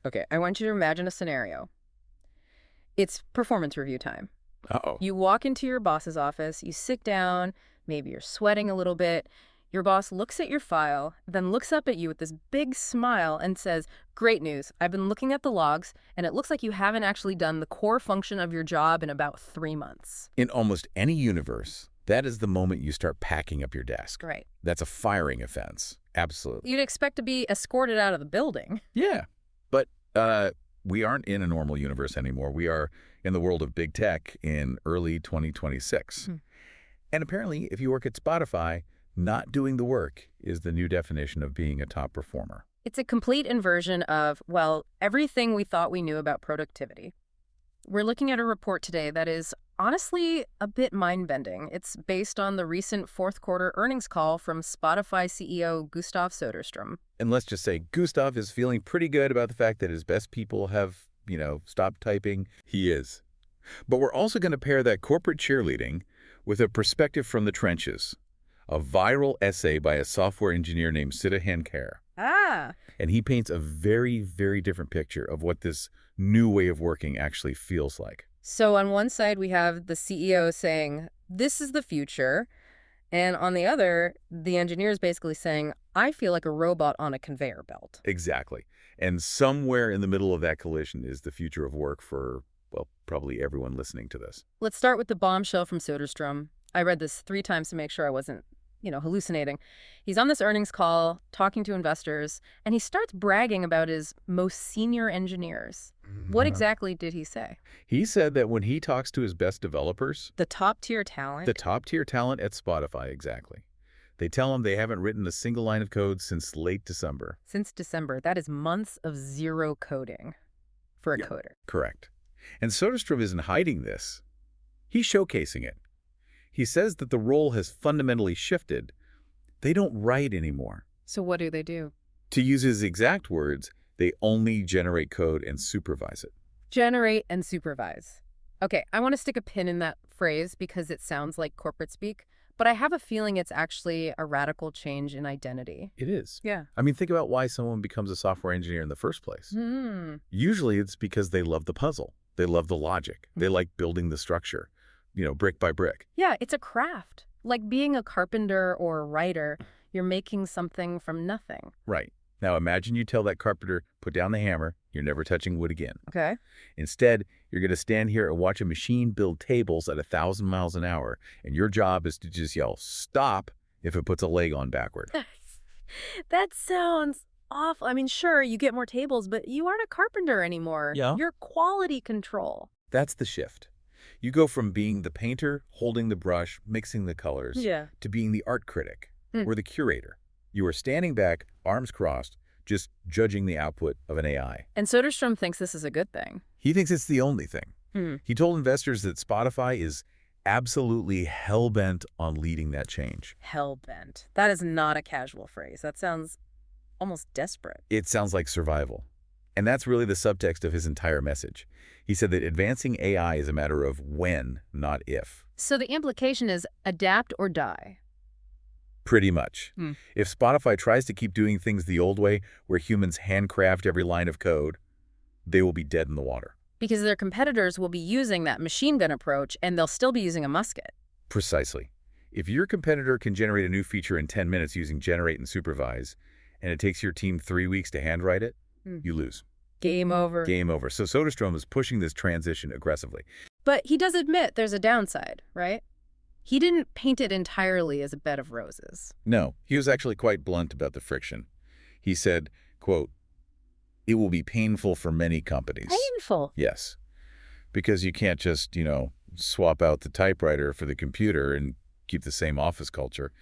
Okay, I want you to imagine a scenario. It's performance review time. Uh-oh. You walk into your boss's office, you sit down, maybe you're sweating a little bit. Your boss looks at your file, then looks up at you with this big smile and says, "Great news. I've been looking at the logs, and it looks like you haven't actually done the core function of your job in about 3 months." In almost any universe, that is the moment you start packing up your desk. Right. That's a firing offense. Absolutely. You'd expect to be escorted out of the building. Yeah. But we aren't in a normal universe anymore. We are in the world of big tech in early 2026. And apparently, if you work at Spotify, not doing the work is the new definition of being a top performer. It's a complete inversion of, well, everything we thought we knew about productivity. We're looking at a report today that is honestly a bit mind-bending. It's based on the recent fourth quarter earnings call from Spotify CEO Gustava Sёdерstrёma. And let's just say Gustav is feeling pretty good about the fact that his best people have, stopped typing. He is. But we're also going to pair that corporate cheerleading with a perspective from the trenches. A viral essay by a software engineer named Stanислав. And he paints a very, very different picture of what this new way of working actually feels like. So on one side, we have the CEO saying, "This is the future." And on the other, the engineer is basically saying, "I feel like a robot on a conveyor belt." Exactly. And somewhere in the middle of that collision is the future of work for, well, probably everyone listening to this. Let's start with the bombshell from Sёdерsтрёma. I read this 3 times to make sure I wasn't hallucinating. He's on this earnings call talking to investors, and he starts bragging about his most senior engineers. What exactly did he say? He said that when he talks to his best developers, The top-tier talent? the top-tier talent at Spotify, exactly, they tell him they haven't written a single line of code since late December. Since December. That is months of zero coding for a coder. Correct. And Sёdерström isn't hiding this. He's showcasing it. He says that the role has fundamentally shifted. They don't write anymore. So what do they do? To use his exact words, they only generate code and supervise it. Generate and supervise. Okay, I want to stick a pin in that phrase because it sounds like corporate speak, but I have a feeling it's actually a radical change in identity. It is. Yeah. I mean, think about why someone becomes a software engineer in the first place. Usually it's because they love the puzzle. They love the logic. They like building the structure, brick by brick. Yeah, it's a craft. Like being a carpenter or a writer, you're making something from nothing. Right. Now imagine you tell that carpenter, put down the hammer, you're never touching wood again. Okay. Instead, you're going to stand here and watch a machine build tables at 1,000 miles an hour, and your job is to just yell, "Stop," if it puts a leg on backward. That sounds awful. I mean, sure, you get more tables, but you aren't a carpenter anymore. Yeah. You're quality control. That's the shift. You go from being the painter, holding the brush, mixing the colors, to being the art critic or the curator. You are standing back, arms crossed, just judging the output of an AI. And Sёdерströma thinks this is a good thing. He thinks it's the only thing. He told investors that Spotify is absolutely hell-bent on leading that change. Hell-bent. That is not a casual phrase. That sounds almost desperate. It sounds like survival. And that's really the subtext of his entire message. He said that advancing AI is a matter of when, not if. So the implication is adapt or die. Pretty much. If Spotify tries to keep doing things the old way, where humans handcraft every line of code, they will be dead in the water. Because their competitors will be using that machine gun approach, and they'll still be using a musket. Precisely. If your competitor can generate a new feature in 10 minutes using generate and supervise, and it takes your team 3 weeks to handwrite it, you lose. Game over. Game over. So Sёdерström is pushing this transition aggressively. But he does admit there's a downside, right? He didn't paint it entirely as a bed of roses. No, he was actually quite blunt about the friction. He said, quote, "It will be painful for many companies." Painful? Yes. Because you can't just, swap out the typewriter for the computer and keep the same office culture.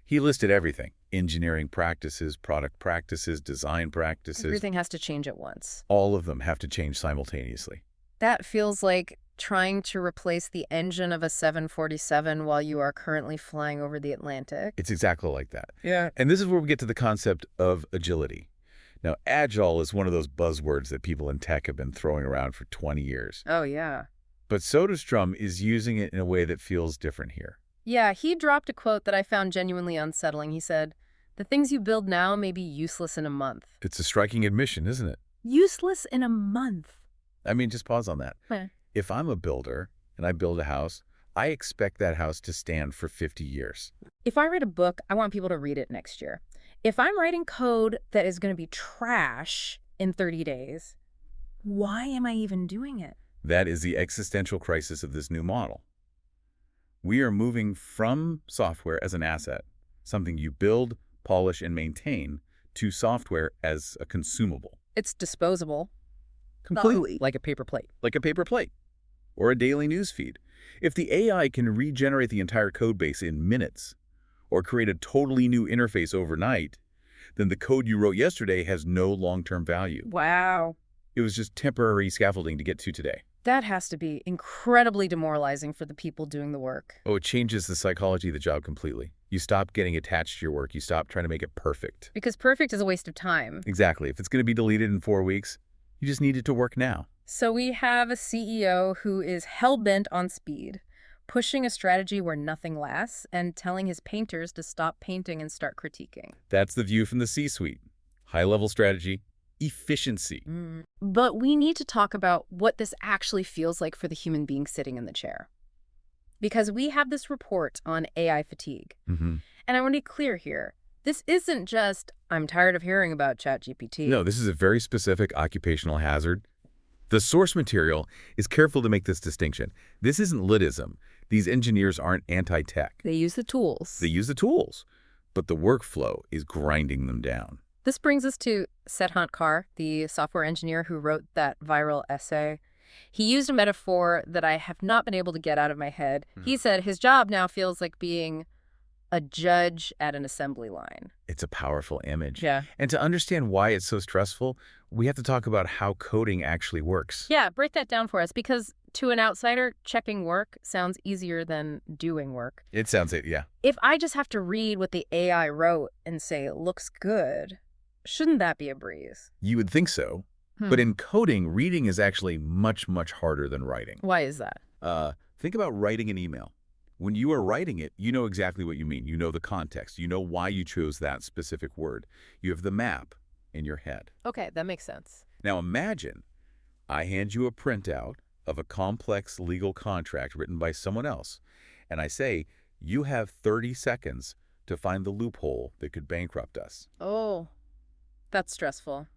He listed everything: engineering practices, product practices, design practices. Everything has to change at once. All of them have to change simultaneously. That feels like trying to replace the engine of a 747 while you are currently flying over the Atlantic. It's exactly like that. Yeah. And this is where we get to the concept of agility. Now, agile is one of those buzzwords that people in tech have been throwing around for 20 years. Oh, yeah. But Sёdерström is using it in a way that feels different here. Yeah, he dropped a quote that I found genuinely unsettling. He said, "The things you build now may be useless in a month." It's a striking admission, isn't it? Useless in a month. I mean, just pause on that. Yeah. If I'm a builder and I build a house, I expect that house to stand for 50 years. If I write a book, I want people to read it next year. If I'm writing code that is going to be trash in 30 days, why am I even doing it? That is the existential crisis of this new model. We are moving from software as an asset, something you build, polish, and maintain, to software as a consumable. It's disposable. Completely. Like a paper plate. Like a paper plate or a daily news feed. If the AI can regenerate the entire code base in minutes or create a totally new interface overnight, then the code you wrote yesterday has no long-term value. Wow. It was just temporary scaffolding to get to today. That has to be incredibly demoralizing for the people doing the work. Oh, it changes the psychology of the job completely. You stop getting attached to your work. You stop trying to make it perfect. Because perfect is a waste of time. Exactly. If it's going to be deleted in 4 weeks, you just need it to work now. So we have a CEO who is hell-bent on speed, pushing a strategy where nothing lasts, and telling his painters to stop painting and start critiquing. That's the view from the C-suite. High-level strategy, efficiency. But we need to talk about what this actually feels like for the human being sitting in the chair. Because we have this report on AI fatigue. And I want to be clear here. This isn't just, I'm tired of hearing about ChatGPT. No, this is a very specific occupational hazard. The source material is careful to make this distinction. This isn't litism. These engineers aren't anti-tech. They use the tools. They use the tools, but the workflow is grinding them down. This brings us to Sethant Kar, the software engineer who wrote that viral essay. He used a metaphor that I have not been able to get out of my head. He said his job now feels like being a judge at an assembly line. It's a powerful image. Yeah. And to understand why it's so stressful, we have to talk about how coding actually works. Yeah, break that down for us, because to an outsider, checking work sounds easier than doing work. It sounds it, yeah. If I just have to read what the AI wrote and say it looks good, shouldn't that be a breeze? You would think so. But in coding, reading is actually much, much harder than writing. Why is that? Think about writing an email. When you are writing it, you know exactly what you mean. You know the context. You know why you chose that specific word. You have the map in your head. Okay, that makes sense. Now imagine I hand you a printout of a complex legal contract written by someone else, and I say, you have 30 seconds to find the loophole that could bankrupt us. Oh, that's stressful.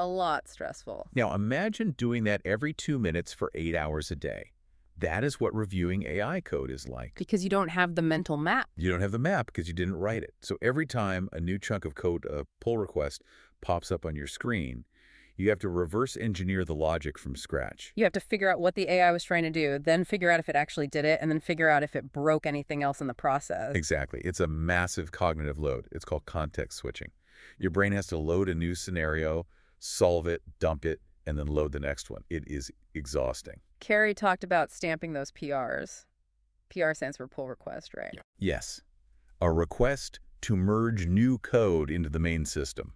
A lot stressful. Now imagine doing that every 2 minutes for 8 hours a day. That is what reviewing AI code is like. Because you don't have the mental map. You don't have the map because you didn't write it. So every time a new chunk of code, a pull request, pops up on your screen, you have to reverse engineer the logic from scratch. You have to figure out what the AI was trying to do, then figure out if it actually did it, and then figure out if it broke anything else in the process. Exactly. It's a massive cognitive load. It's called context switching. Your brain has to load a new scenario, solve it, dump it, and then load the next one. It is exhausting. Carrie talked about stamping those PRs. PR stands for pull request, right? Yes. A request to merge new code into the main system.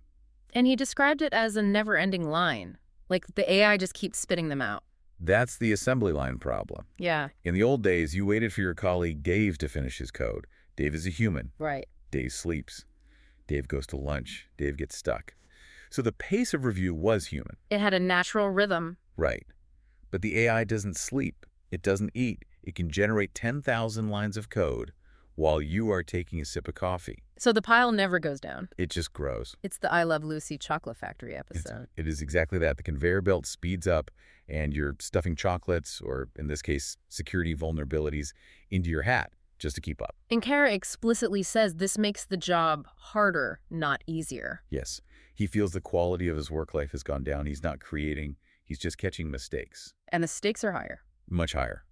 And he described it as a never-ending line. Like the AI just keeps spitting them out. That's the assembly line problem. Yeah. In the old days, you waited for your colleague Dave to finish his code. Dave is a human. Right. Dave sleeps. Dave goes to lunch. Dave gets stuck. So the pace of review was human. It had a natural rhythm. Right. But the AI doesn't sleep. It doesn't eat. It can generate 10,000 lines of code while you are taking a sip of coffee. So the pile never goes down. It just grows. It's the I Love Lucy chocolate factory episode. It is exactly that. The conveyor belt speeds up and you're stuffing chocolates, or in this case, security vulnerabilities, into your hat just to keep up. And Kara explicitly says this makes the job harder, not easier. Yes. He feels the quality of his work life has gone down. He's not creating. He's just catching mistakes. And the stakes are higher. Much higher.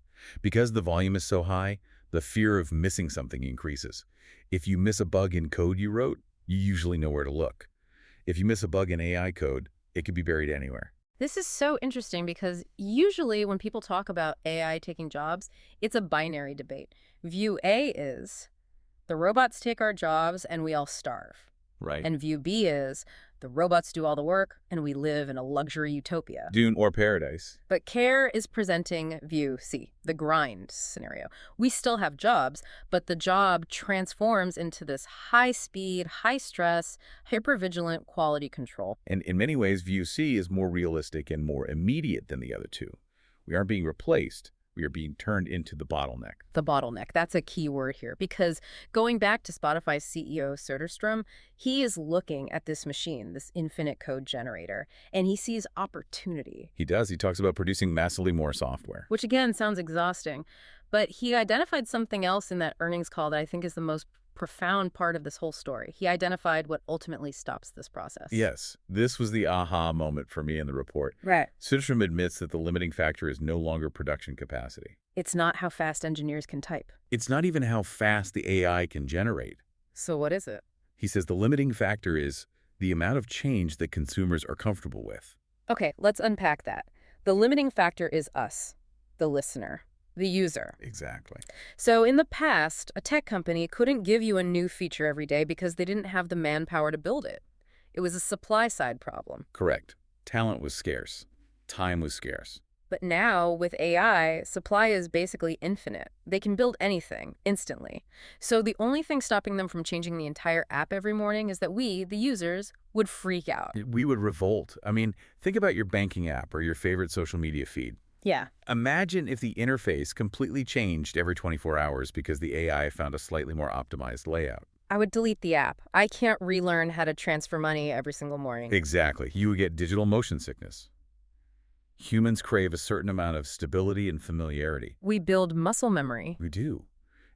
Because the volume is so high, the fear of missing something increases. If you miss a bug in code you wrote, you usually know where to look. If you miss a bug in AI code, it could be buried anywhere. This is so interesting because usually when people talk about AI taking jobs, it's a binary debate. View A is the robots take our jobs and we all starve. Right. And view B is the robots do all the work and we live in a luxury utopia. Dune or paradise. But Care is presenting view C, the grind scenario. We still have jobs, but the job transforms into this high-speed, high-stress, hyper-vigilant quality control. And in many ways, view C is more realistic and more immediate than the other two. We aren't being replaced. We are being turned into the bottleneck. The bottleneck, that's a key word here, because going back to Spotify's CEO Sёdерsтрёma, he is looking at this machine, this infinite code generator, and he sees opportunity. He does. He talks about producing massively more software. Which again sounds exhausting, but he identified something else in that earnings call that I think is the most profound part of this whole story. He identified what ultimately stops this process. Yes, this was the aha moment for me in the report. Right. Sёdерström admits that the limiting factor is no longer production capacity. It's not how fast engineers can type. It's not even how fast the AI can generate. So what is it? He says the limiting factor is the amount of change that consumers are comfortable with. Okay, let's unpack that. The limiting factor is us, the listener, the user. Exactly. So in the past, a tech company couldn't give you a new feature every day because they didn't have the manpower to build it. It was a supply-side problem. Correct. Talent was scarce. Time was scarce. But now, with AI, supply is basically infinite. They can build anything, instantly. So the only thing stopping them from changing the entire app every morning is that we, the users, would freak out. We would revolt. I mean, think about your banking app or your favorite social media feed. Yeah. Imagine if the interface completely changed every 24 hours because the AI found a slightly more optimized layout. I would delete the app. I can't relearn how to transfer money every single morning. Exactly. You would get digital motion sickness. Humans crave a certain amount of stability and familiarity. We build muscle memory. We do.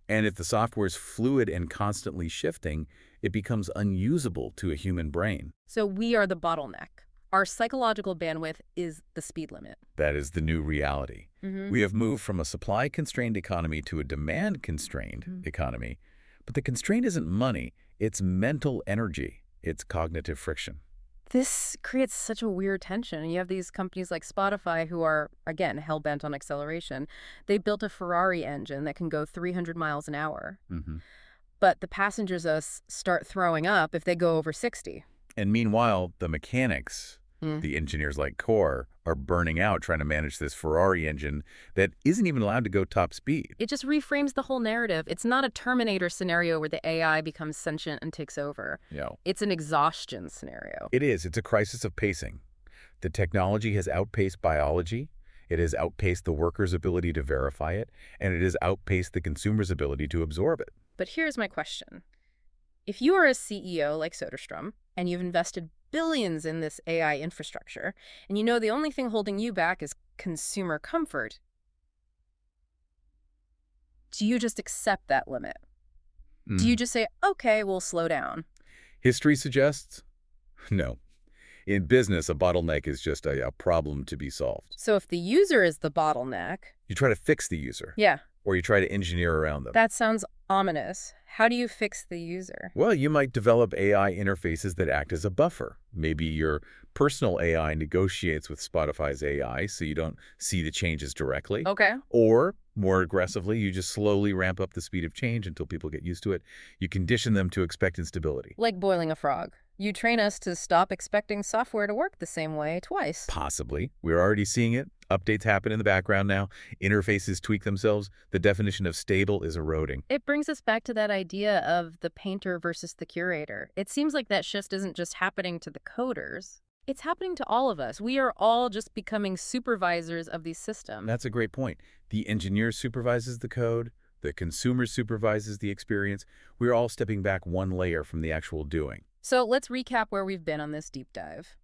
And if the software is fluid and constantly shifting, it becomes unusable to a human brain. So we are the bottleneck. Our psychological bandwidth is the speed limit. That is the new reality. We have moved from a supply-constrained economy to a demand-constrained economy. But the constraint isn't money, it's mental energy, it's cognitive friction. This creates such a weird tension. And you have these companies like Spotify who are, again, hell-bent on acceleration. They built a Ferrari engine that can go 300 miles an hour. But the passengers start throwing up if they go over 60. And meanwhile, the mechanics, the engineers like Core, are burning out trying to manage this Ferrari engine that isn't even allowed to go top speed. It just reframes the whole narrative. It's not a Terminator scenario where the AI becomes sentient and takes over. It's an exhaustion scenario. It is. It's a crisis of pacing. The technology has outpaced biology, it has outpaced the worker's ability to verify it, and it has outpaced the consumer's ability to absorb it. But here's my question. If you are a CEO like Sёdерströma, and you've invested billions in this AI infrastructure, and you know the only thing holding you back is consumer comfort, do you just accept that limit? Do you just say, okay, we'll slow down? History suggests no. In business, a bottleneck is just a problem to be solved. So if the user is the bottleneck... You try to fix the user. Yeah. Or you try to engineer around them. That sounds ominous. How do you fix the user? Well, you might develop AI interfaces that act as a buffer. Maybe your personal AI negotiates with Spotify's AI so you don't see the changes directly. Okay. Or, more aggressively, you just slowly ramp up the speed of change until people get used to it. You condition them to expect instability. Like boiling a frog. You train us to stop expecting software to work the same way twice. Possibly. We're already seeing it. Updates happen in the background now. Interfaces tweak themselves. The definition of stable is eroding. It brings us back to that idea of the painter versus the curator. It seems like that shift isn't just happening to the coders. It's happening to all of us. We are all just becoming supervisors of these systems. That's a great point. The engineer supervises the code. The consumer supervises the experience. We're all stepping back one layer from the actual doing. So let's recap where we've been on this deep dive.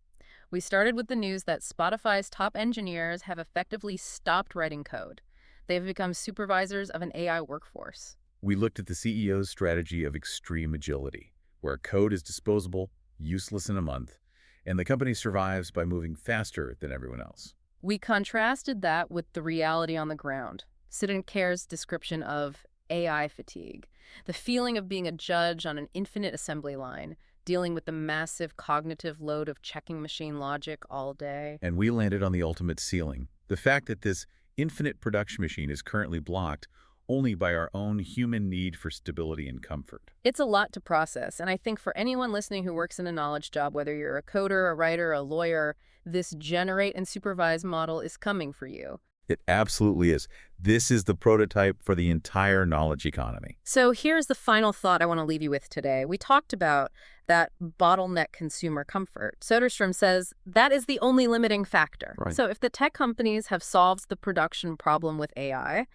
We started with the news that Spotify's top engineers have effectively stopped writing code. They've become supervisors of an AI workforce. We looked at the CEO's strategy of extreme agility, where code is disposable, useless in a month, and the company survives by moving faster than everyone else. We contrasted that with the reality on the ground. Sid Care's description of AI fatigue, the feeling of being a judge on an infinite assembly line, dealing with the massive cognitive load of checking machine logic all day. And we landed on the ultimate ceiling. The fact that this infinite production machine is currently blocked only by our own human need for stability and comfort. It's a lot to process, and I think for anyone listening who works in a knowledge job, whether you're a coder, a writer, a lawyer, this generate and supervise model is coming for you. It absolutely is. This is the prototype for the entire knowledge economy. So here's the final thought I want to leave you with today. We talked about that bottleneck consumer comfort. Soderstrom says that is the only limiting factor. Right. So if the tech companies have solved the production problem with AI,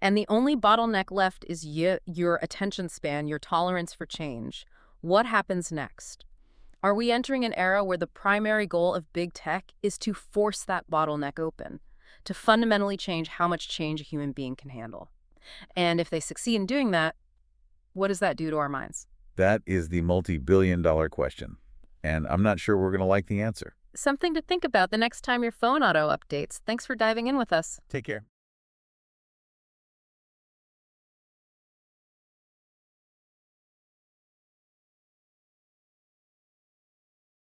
and the only bottleneck left is your attention span, your tolerance for change, what happens next? Are we entering an era where the primary goal of big tech is to force that bottleneck open, to fundamentally change how much change a human being can handle? And if they succeed in doing that, what does that do to our minds? That is the multi-billion-dollar question, and I'm not sure we're going to like the answer. Something to think about the next time your phone auto updates. Thanks for diving in with us. Take care.